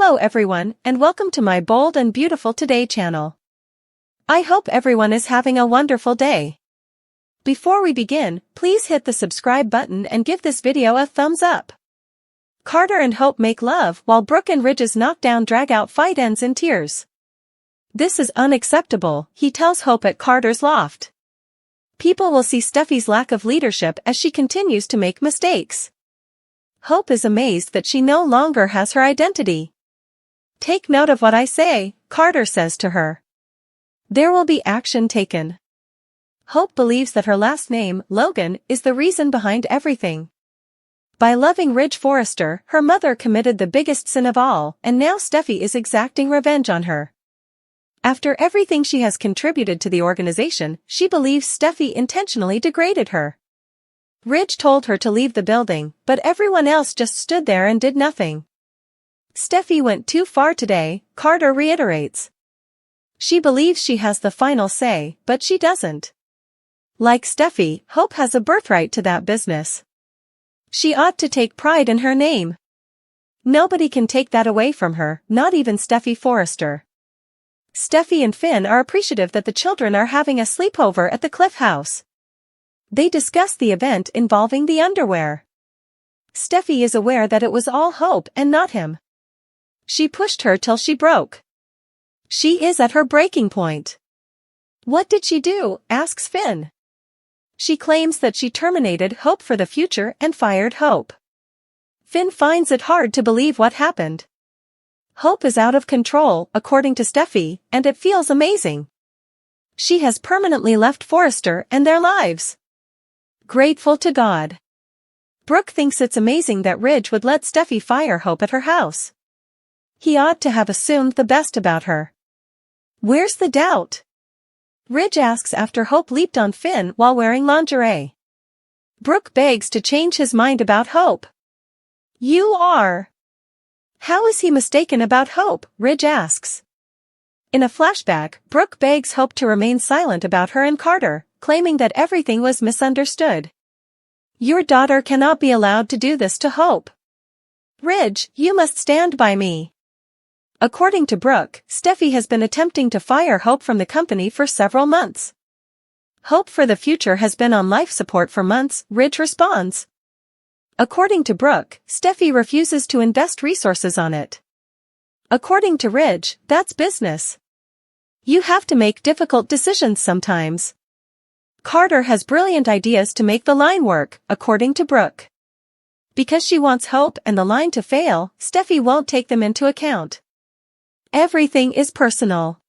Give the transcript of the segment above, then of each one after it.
Hello everyone, and welcome to my Bold and Beautiful Today channel. I hope everyone is having a wonderful day. Before we begin, please hit the subscribe button and give this video a thumbs up. Carter and Hope make love while Brooke and Ridge's knockdown drag-out fight ends in tears. This is unacceptable, he tells Hope at Carter's loft. People will see Steffi's lack of leadership as she continues to make mistakes. Hope is amazed that she no longer has her identity. Take note of what I say, Carter says to her. There will be action taken. Hope believes that her last name, Logan, is the reason behind everything. By loving Ridge Forrester, her mother committed the biggest sin of all, and now Steffi is exacting revenge on her. After everything she has contributed to the organization, she believes Steffi intentionally degraded her. Ridge told her to leave the building, but everyone else just stood there and did nothing. Steffi went too far today, Carter reiterates. She believes she has the final say, but she doesn't. Like Steffi, Hope has a birthright to that business. She ought to take pride in her name. Nobody can take that away from her, not even Steffi Forrester. Steffi and Finn are appreciative that the children are having a sleepover at the Cliff House. They discuss the event involving the underwear. Steffi is aware that it was all Hope and not him. She pushed her till she broke. She is at her breaking point. What did she do? Asks Finn. She claims that she terminated Hope for the future and fired Hope. Finn finds it hard to believe what happened. Hope is out of control, according to Steffi, and it feels amazing. She has permanently left Forrester and their lives. Grateful to God. Brooke thinks it's amazing that Ridge would let Steffi fire Hope at her house. He ought to have assumed the best about her. Where's the doubt? Ridge asks after Hope leaped on Finn while wearing lingerie. Brooke begs to change his mind about Hope. You are. How is he mistaken about Hope? Ridge asks. In a flashback, Brooke begs Hope to remain silent about her and Carter, claiming that everything was misunderstood. Your daughter cannot be allowed to do this to Hope. Ridge, you must stand by me. According to Brooke, Steffi has been attempting to fire Hope from the company for several months. Hope for the future has been on life support for months, Ridge responds. According to Brooke, Steffi refuses to invest resources on it. According to Ridge, that's business. You have to make difficult decisions sometimes. Carter has brilliant ideas to make the line work, according to Brooke. Because she wants Hope and the line to fail, Steffi won't take them into account. Everything is personal.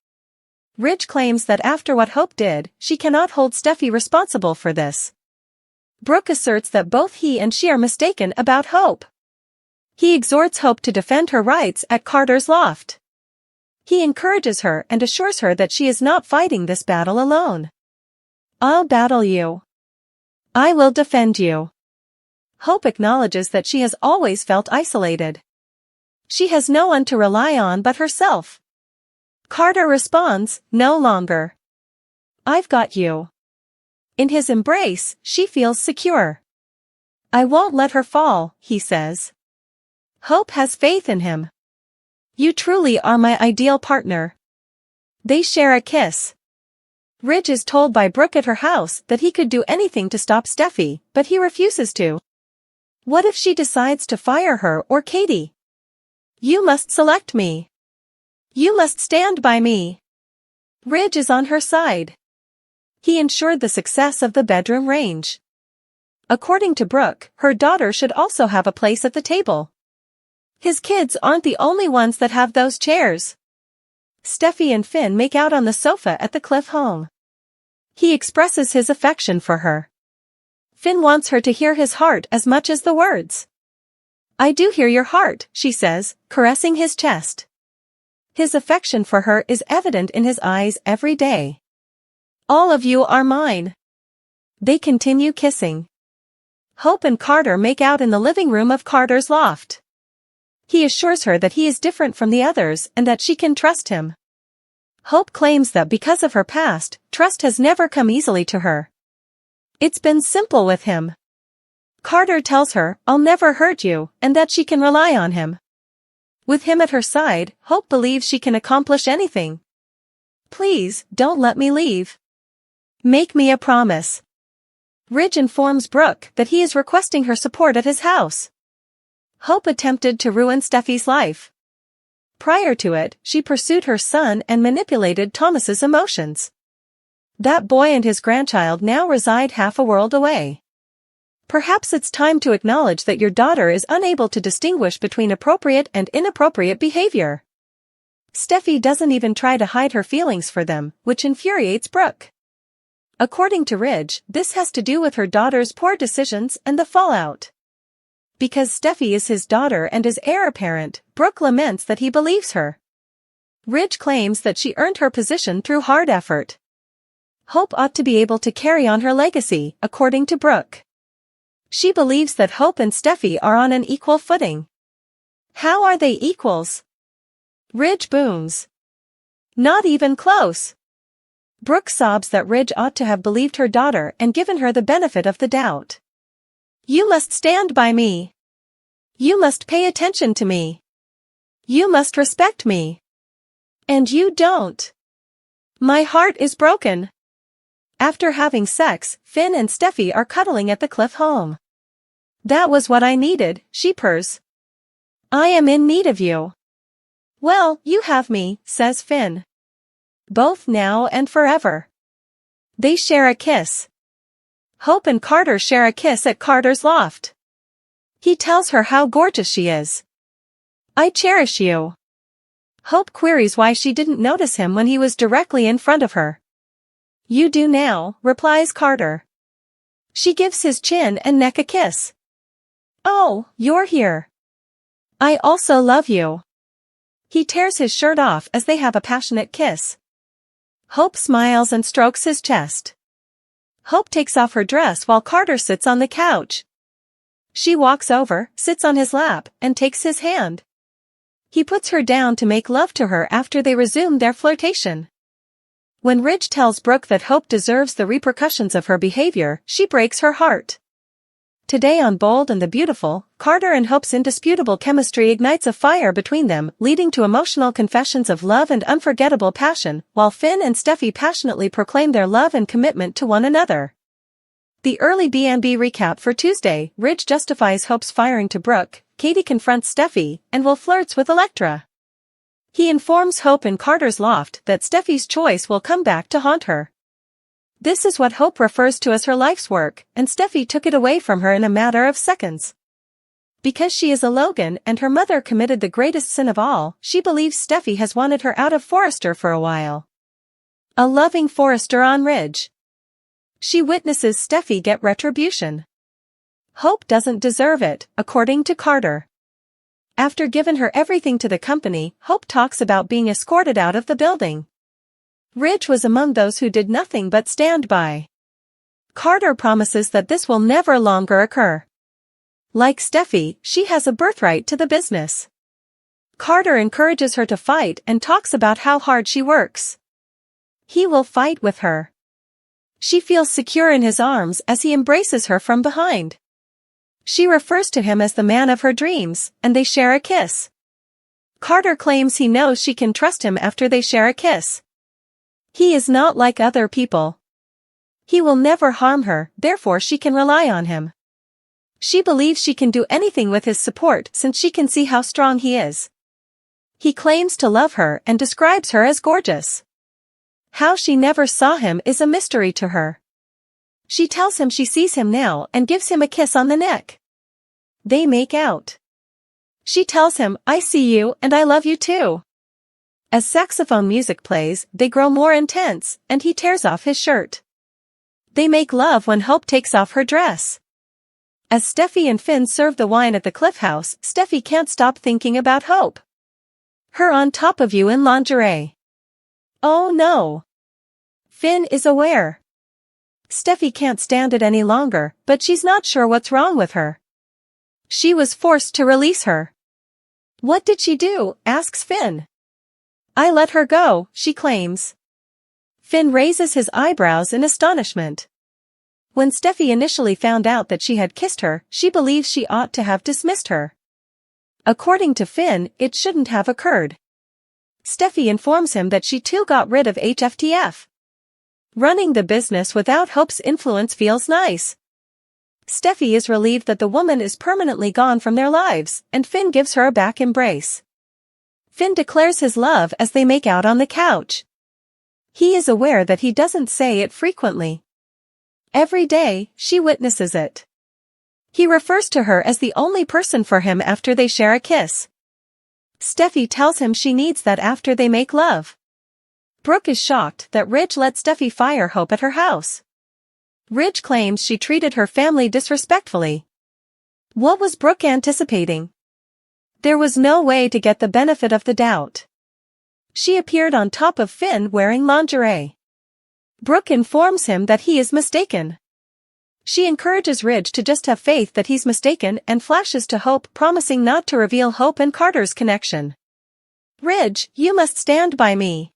Ridge claims that after what Hope did, she cannot hold Steffi responsible for this. Brooke asserts that both he and she are mistaken about Hope. He exhorts Hope to defend her rights at Carter's loft. He encourages her and assures her that she is not fighting this battle alone. I'll battle you. I will defend you. Hope acknowledges that she has always felt isolated. She has no one to rely on but herself. Carter responds, no longer. I've got you. In his embrace, she feels secure. I won't let her fall, he says. Hope has faith in him. You truly are my ideal partner. They share a kiss. Ridge is told by Brooke at her house that he could do anything to stop Steffi, but he refuses to. What if she decides to fire her or Katie? You must select me. You must stand by me. Ridge is on her side. He ensured the success of the bedroom range. According to Brooke, her daughter should also have a place at the table. His kids aren't the only ones that have those chairs. Steffi and Finn make out on the sofa at the Cliff home. He expresses his affection for her. Finn wants her to hear his heart as much as the words. I do hear your heart, she says, caressing his chest. His affection for her is evident in his eyes every day. All of you are mine. They continue kissing. Hope and Carter make out in the living room of Carter's loft. He assures her that he is different from the others and that she can trust him. Hope claims that because of her past, trust has never come easily to her. It's been simple with him. Carter tells her, I'll never hurt you, and that she can rely on him. With him at her side, Hope believes she can accomplish anything. Please, don't let me leave. Make me a promise. Ridge informs Brooke that he is requesting her support at his house. Hope attempted to ruin Steffi's life. Prior to it, she pursued her son and manipulated Thomas's emotions. That boy and his grandchild now reside half a world away. Perhaps it's time to acknowledge that your daughter is unable to distinguish between appropriate and inappropriate behavior. Steffi doesn't even try to hide her feelings for them, which infuriates Brooke. According to Ridge, this has to do with her daughter's poor decisions and the fallout. Because Steffi is his daughter and his heir apparent, Brooke laments that he believes her. Ridge claims that she earned her position through hard effort. Hope ought to be able to carry on her legacy, according to Brooke. She believes that Hope and Steffi are on an equal footing. How are they equals? Ridge booms. Not even close. Brooke sobs that Ridge ought to have believed her daughter and given her the benefit of the doubt. You must stand by me. You must pay attention to me. You must respect me. And you don't. My heart is broken. After having sex, Finn and Steffi are cuddling at the Cliff home. That was what I needed, she purrs. I am in need of you. Well, you have me, says Finn. Both now and forever. They share a kiss. Hope and Carter share a kiss at Carter's loft. He tells her how gorgeous she is. I cherish you. Hope queries why she didn't notice him when he was directly in front of her. You do now, replies Carter. She gives his chin and neck a kiss. Oh, you're here. I also love you. He tears his shirt off as they have a passionate kiss. Hope smiles and strokes his chest. Hope takes off her dress while Carter sits on the couch. She walks over, sits on his lap, and takes his hand. He puts her down to make love to her after they resume their flirtation. When Ridge tells Brooke that Hope deserves the repercussions of her behavior, she breaks her heart. Today on Bold and the Beautiful, Carter and Hope's indisputable chemistry ignites a fire between them, leading to emotional confessions of love and unforgettable passion, while Finn and Steffi passionately proclaim their love and commitment to one another. The early B&B recap for Tuesday: Ridge justifies Hope's firing to Brooke, Katie confronts Steffi, and Will flirts with Elektra. He informs Hope in Carter's loft that Steffi's choice will come back to haunt her. This is what Hope refers to as her life's work, and Steffi took it away from her in a matter of seconds. Because she is a Logan and her mother committed the greatest sin of all, she believes Steffi has wanted her out of Forrester for a while. A loving Forrester on Ridge. She witnesses Steffi get retribution. Hope doesn't deserve it, according to Carter. After giving her everything to the company, Hope talks about being escorted out of the building. Ridge was among those who did nothing but stand by. Carter promises that this will never longer occur. Like Steffi, she has a birthright to the business. Carter encourages her to fight and talks about how hard she works. He will fight with her. She feels secure in his arms as he embraces her from behind. She refers to him as the man of her dreams, and they share a kiss. Carter claims he knows she can trust him after they share a kiss. He is not like other people. He will never harm her, therefore she can rely on him. She believes she can do anything with his support since she can see how strong he is. He claims to love her and describes her as gorgeous. How she never saw him is a mystery to her. She tells him she sees him now and gives him a kiss on the neck. They make out. She tells him, I see you and I love you too. As saxophone music plays, they grow more intense, and he tears off his shirt. They make love when Hope takes off her dress. As Steffi and Finn serve the wine at the Cliff House, Steffi can't stop thinking about Hope. Her on top of you in lingerie. Oh no. Finn is aware. Steffi can't stand it any longer, but she's not sure what's wrong with her. She was forced to release her. What did she do? Asks Finn. I let her go, she claims. Finn raises his eyebrows in astonishment. When Steffi initially found out that she had kissed her, she believes she ought to have dismissed her. According to Finn, it shouldn't have occurred. Steffi informs him that she too got rid of HFTF. Running the business without Hope's influence feels nice. Steffi is relieved that the woman is permanently gone from their lives, and Finn gives her a back embrace. Finn declares his love as they make out on the couch. He is aware that he doesn't say it frequently. Every day, she witnesses it. He refers to her as the only person for him after they share a kiss. Steffi tells him she needs that after they make love. Brooke is shocked that Ridge let Steffi fire Hope at her house. Ridge claims she treated her family disrespectfully. What was Brooke anticipating? There was no way to get the benefit of the doubt. She appeared on top of Finn wearing lingerie. Brooke informs him that he is mistaken. She encourages Ridge to just have faith that he's mistaken and flashes to Hope, promising not to reveal Hope and Carter's connection. Ridge, you must stand by me.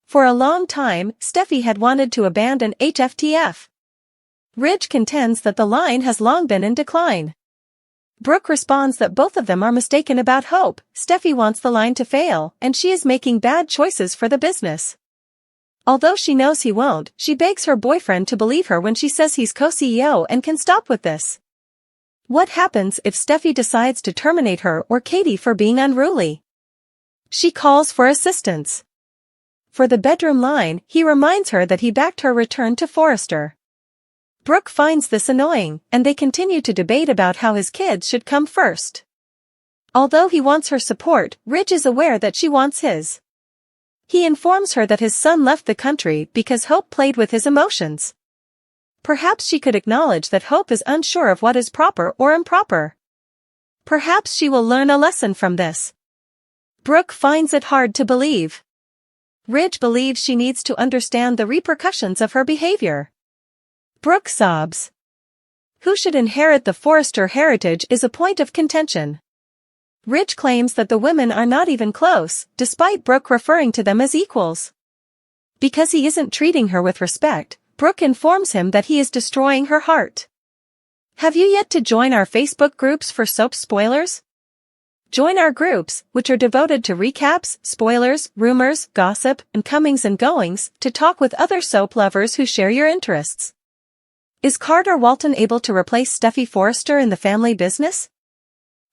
For a long time, Steffi had wanted to abandon HFTF. Ridge contends that the line has long been in decline. Brooke responds that both of them are mistaken about Hope. Steffi wants the line to fail, and she is making bad choices for the business. Although she knows he won't, she begs her boyfriend to believe her when she says he's co-CEO and can stop with this. What happens if Steffi decides to terminate her or Katie for being unruly? She calls for assistance. For the bedroom line, he reminds her that he backed her return to Forrester. Brooke finds this annoying, and they continue to debate about how his kids should come first. Although he wants her support, Ridge is aware that she wants his. He informs her that his son left the country because Hope played with his emotions. Perhaps she could acknowledge that Hope is unsure of what is proper or improper. Perhaps she will learn a lesson from this. Brooke finds it hard to believe. Ridge believes she needs to understand the repercussions of her behavior. Brooke sobs. Who should inherit the Forrester heritage is a point of contention. Ridge claims that the women are not even close, despite Brooke referring to them as equals. Because he isn't treating her with respect, Brooke informs him that he is destroying her heart. Have you yet to join our Facebook groups for soap spoilers? Join our groups, which are devoted to recaps, spoilers, rumors, gossip, and comings and goings, to talk with other soap lovers who share your interests. Is Carter Walton able to replace Steffi Forrester in the family business?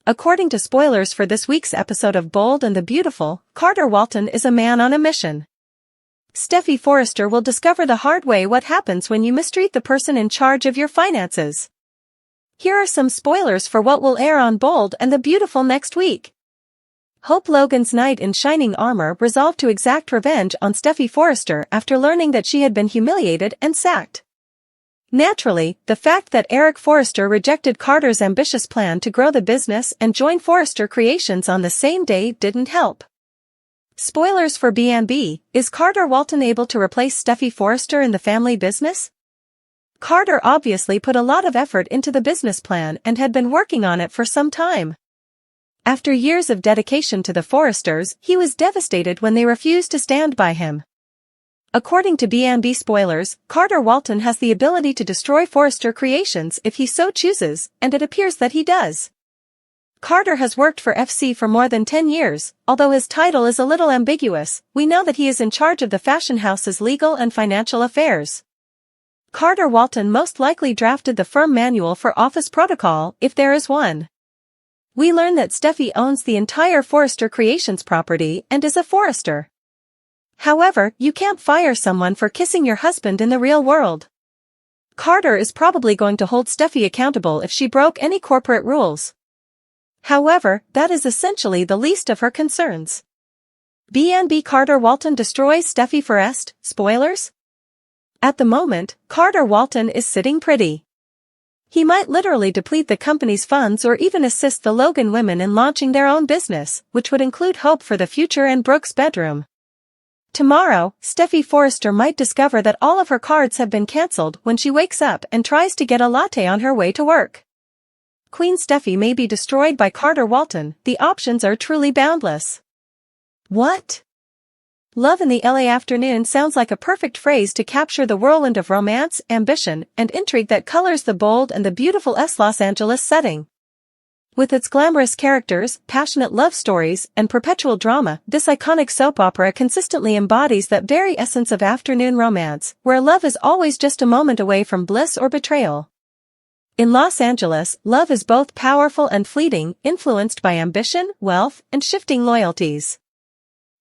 According to spoilers for this week's episode of Bold and the Beautiful, Carter Walton is a man on a mission. Steffi Forrester will discover the hard way what happens when you mistreat the person in charge of your finances. Here are some spoilers for what will air on Bold and the Beautiful next week. Hope Logan's knight in shining armor resolved to exact revenge on Steffi Forrester after learning that she had been humiliated and sacked. Naturally, the fact that Eric Forrester rejected Carter's ambitious plan to grow the business and join Forrester Creations on the same day didn't help. Spoilers for B&B, is Carter Walton able to replace Steffi Forrester in the family business? Carter obviously put a lot of effort into the business plan and had been working on it for some time. After years of dedication to the Forresters, he was devastated when they refused to stand by him. According to B&B spoilers, Carter Walton has the ability to destroy Forrester Creations if he so chooses, and it appears that he does. Carter has worked for FC for more than 10 years, although his title is a little ambiguous. We know that he is in charge of the fashion house's legal and financial affairs. Carter Walton most likely drafted the firm manual for office protocol, if there is one. We learn that Steffi owns the entire Forrester Creations property and is a Forrester. However, you can't fire someone for kissing your husband in the real world. Carter is probably going to hold Steffi accountable if she broke any corporate rules. However, that is essentially the least of her concerns. B&B Carter Walton destroys Steffi Forrest, spoilers? At the moment, Carter Walton is sitting pretty. He might literally deplete the company's funds or even assist the Logan women in launching their own business, which would include Hope for the Future and Brooke's bedroom. Tomorrow, Steffi Forrester might discover that all of her cards have been cancelled when she wakes up and tries to get a latte on her way to work. Queen Steffi may be destroyed by Carter Walton. The options are truly boundless. What? Love in the LA afternoon sounds like a perfect phrase to capture the whirlwind of romance, ambition, and intrigue that colors the Bold and the Beautiful Los Angeles setting. With its glamorous characters, passionate love stories, and perpetual drama, this iconic soap opera consistently embodies that very essence of afternoon romance, where love is always just a moment away from bliss or betrayal. In Los Angeles, love is both powerful and fleeting, influenced by ambition, wealth, and shifting loyalties.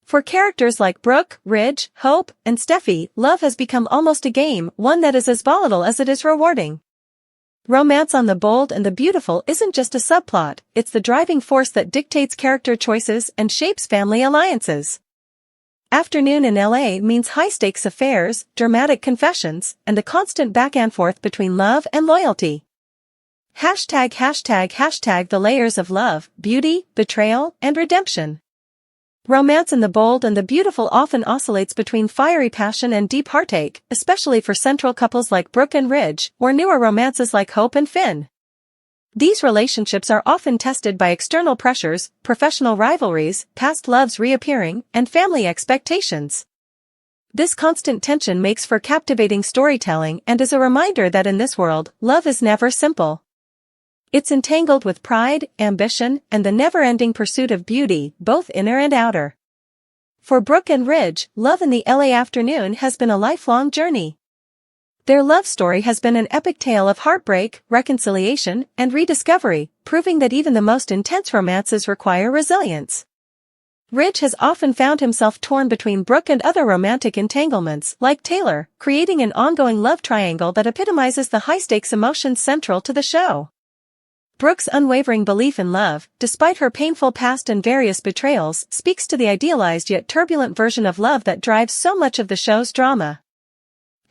For characters like Brooke, Ridge, Hope, and Steffi, love has become almost a game, one that is as volatile as it is rewarding. Romance on the Bold and the Beautiful isn't just a subplot, it's the driving force that dictates character choices and shapes family alliances. Afternoon in LA means high-stakes affairs, dramatic confessions, and a constant back-and-forth between love and loyalty. #### the layers of love, beauty, betrayal, and redemption. Romance in the Bold and the Beautiful often oscillates between fiery passion and deep heartache, especially for central couples like Brooke and Ridge, or newer romances like Hope and Finn. These relationships are often tested by external pressures, professional rivalries, past loves reappearing, and family expectations. This constant tension makes for captivating storytelling and is a reminder that in this world, love is never simple. It's entangled with pride, ambition, and the never-ending pursuit of beauty, both inner and outer. For Brooke and Ridge, love in the LA afternoon has been a lifelong journey. Their love story has been an epic tale of heartbreak, reconciliation, and rediscovery, proving that even the most intense romances require resilience. Ridge has often found himself torn between Brooke and other romantic entanglements, like Taylor, creating an ongoing love triangle that epitomizes the high-stakes emotions central to the show. Brooke's unwavering belief in love, despite her painful past and various betrayals, speaks to the idealized yet turbulent version of love that drives so much of the show's drama.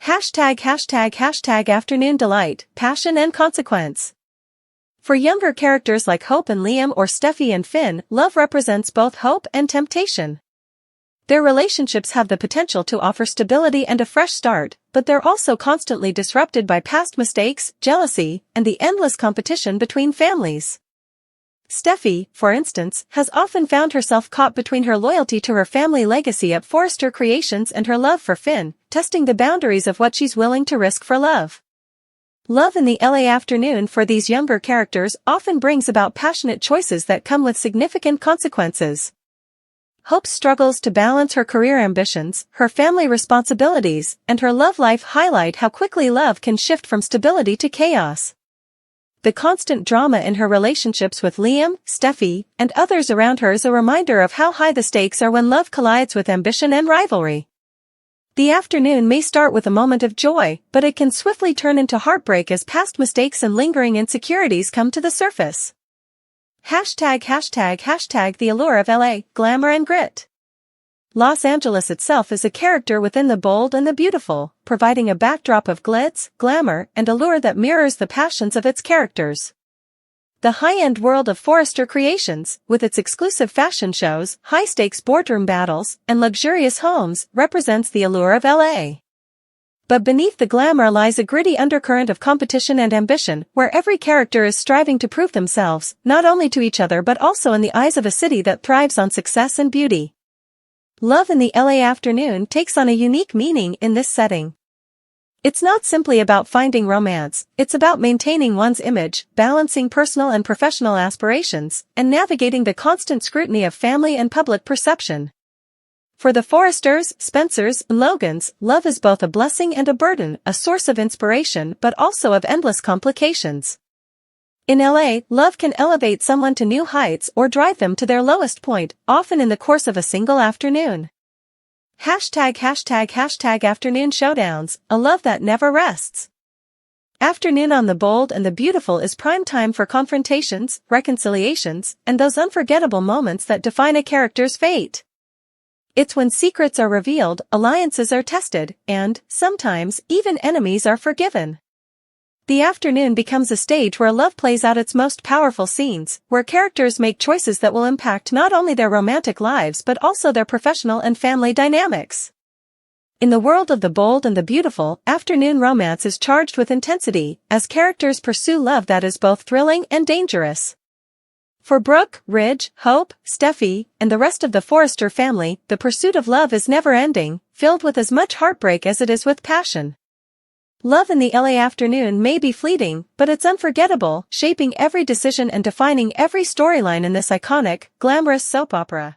### Afternoon Delight, Passion and Consequence. For younger characters like Hope and Liam or Steffi and Finn, love represents both hope and temptation. Their relationships have the potential to offer stability and a fresh start, but they're also constantly disrupted by past mistakes, jealousy, and the endless competition between families. Steffi, for instance, has often found herself caught between her loyalty to her family legacy at Forrester Creations and her love for Finn, testing the boundaries of what she's willing to risk for love. Love in the LA afternoon for these younger characters often brings about passionate choices that come with significant consequences. Hope struggles to balance her career ambitions, her family responsibilities, and her love life highlight how quickly love can shift from stability to chaos. The constant drama in her relationships with Liam, Steffi, and others around her is a reminder of how high the stakes are when love collides with ambition and rivalry. The afternoon may start with a moment of joy, but it can swiftly turn into heartbreak as past mistakes and lingering insecurities come to the surface. ### The allure of LA, glamour and grit. Los Angeles itself is a character within the Bold and the Beautiful, providing a backdrop of glitz, glamour, and allure that mirrors the passions of its characters. The high-end world of Forrester Creations, with its exclusive fashion shows, high-stakes boardroom battles, and luxurious homes, represents the allure of LA. But beneath the glamour lies a gritty undercurrent of competition and ambition, where every character is striving to prove themselves, not only to each other but also in the eyes of a city that thrives on success and beauty. Love in the LA afternoon takes on a unique meaning in this setting. It's not simply about finding romance, it's about maintaining one's image, balancing personal and professional aspirations, and navigating the constant scrutiny of family and public perception. For the Forresters, Spencers, and Logans, love is both a blessing and a burden, a source of inspiration but also of endless complications. In LA, love can elevate someone to new heights or drive them to their lowest point, often in the course of a single afternoon. ### Afternoon Showdowns, a love that never rests. Afternoon on the Bold and the Beautiful is prime time for confrontations, reconciliations, and those unforgettable moments that define a character's fate. It's when secrets are revealed, alliances are tested, and, sometimes, even enemies are forgiven. The afternoon becomes a stage where love plays out its most powerful scenes, where characters make choices that will impact not only their romantic lives but also their professional and family dynamics. In the world of the Bold and the Beautiful, afternoon romance is charged with intensity, as characters pursue love that is both thrilling and dangerous. For Brooke, Ridge, Hope, Steffi, and the rest of the Forrester family, the pursuit of love is never-ending, filled with as much heartbreak as it is with passion. Love in the LA afternoon may be fleeting, but it's unforgettable, shaping every decision and defining every storyline in this iconic, glamorous soap opera.